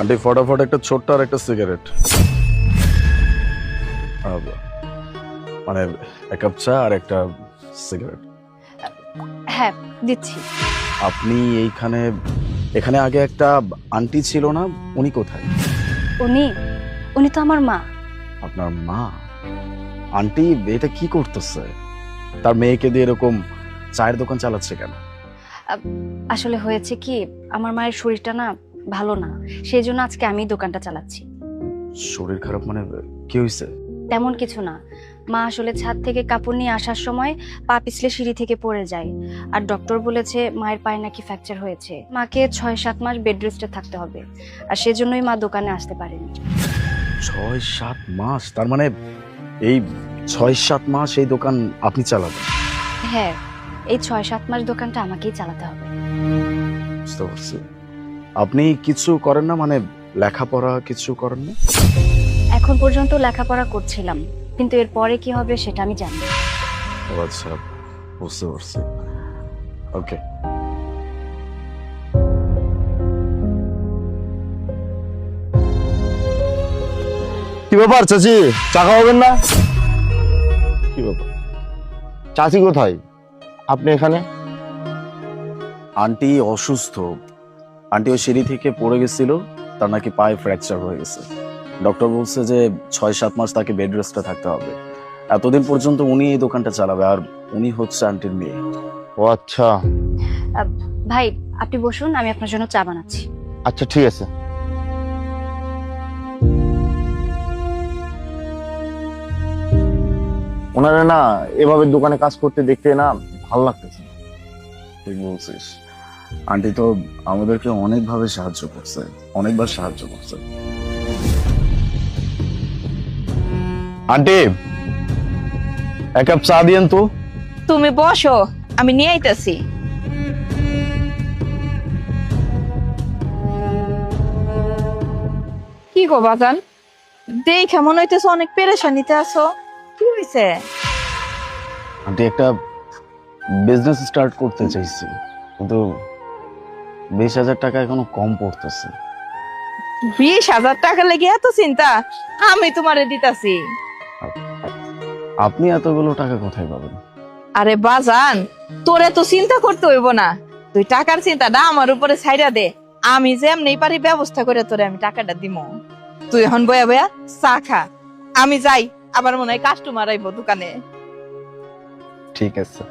Aunty ফটাফট একটা ছোট্ট আর একটা সিগারেট, মানে এক কাপ চা আর একটা সিগারেট। হ্যাঁ দিচ্ছি। আপনি এইখানে, এখানে আগে একটা আন্টি ছিল না, উনি কোথায়? উনি উনি তো আমার মা। আপনার মা? আন্টি এটা কি করতেছে? তার মেয়েকে দিয়ে এরকম চায়ের দোকান চালাচ্ছে কেন? আসলে হয়েছে কি, আমার মায়ের শরীরটা না ভালো না, সেই জন্য আজকে আমি দোকানটা চালাচ্ছি। শরীর খারাপ মানে কি হয়েছে? তেমন কিছু না, মা আসলে ছাদ থেকে কাপড় নিয়ে আসার সময় পা পিছলে সিঁড়ি থেকে পড়ে যায়, আর ডক্টর বলেছে মায়ের পায়ে নাকি ফ্র্যাকচার হয়েছে, মাকে 6-7 মাস বেড রেস্টে থাকতে হবে, আর সেজন্যই মা দোকানে আসতে পারেনি। 6-7 মাস? তার মানে এই 6-7 মাস এই দোকান আপনি চালাবেন? হ্যাঁ, এই 6-7 মাস দোকানটা আমাকেই চালাতে হবে। বুঝতে পারছি। আপনি কিছু করেন না, মানে লেখাপড়া কিছু করেন না? এখন পর্যন্ত লেখাপড়া করছিলাম, কিন্তু এরপরে কি হবে সেটা আমি জানি না। ও আচ্ছা, বুঝতে পারছি। ওকে। কি ব্যাপার চাচি, চা খাওয়াবেন না? কি ব্যাপার? চাচি কোথায়? আপনি এখানে? আন্টি অসুস্থ। আন্টি ওই সিঁড়ি থেকে পড়ে গেছিল, তার নাকি পায়ে ফ্র্যাকচার হয়ে গেছে। ডক্টর বলছে যে 6-7 মাস তাকে বেড রেস্টে থাকতে হবে। এতদিন পর্যন্ত উনি এই দোকানটা চালাবে, আর উনি হচ্ছে আন্টির মেয়ে। ও আচ্ছা ভাই আপনি বসুন, আমি আপনার জন্য চা বানাচ্ছি। আচ্ছা ঠিক আছে। ওনারা না এভাবে দোকানে কাজ করতে দেখতে না ভালো লাগতেছে না। ঠিক বলছিস। আন্টি তো আমাদেরকে অনেকভাবে সাহায্য করছে, অনেকবার সাহায্য করছে। আন্টি, এক কাপ চা দিয়েন তো। তুমি বসো, আমি নিয়ে আইতাছি। কি গো বাজান, দেখে মনে হইতেছে অনেক পেরেশানিতে আছো, কি হয়েছে? আন্টি একটা বিজনেস স্টার্ট করতে চাইছি, কিন্তু 20,000 টাকা এখনো কম পড়তেছে। 20,000 টাকা লেগে এত চিন্তা? আমি তোমারে দিতাছি। আপনি এতগুলো টাকা কোথায় পাবেন? আরে বাজান, তোরে তো চিন্তা করতে হইব না, তুই টাকার চিন্তাটা আমার উপরে ছাইড়া দে, আমি যেমনি পারি ব্যবস্থা করে তোরে আমি টাকাটা দিমু। তুই এখন বয়া বয়া চা খা, আমি যাই, আবার মনে হয় কাস্টমার আইবো দোকানে। ঠিক আছে।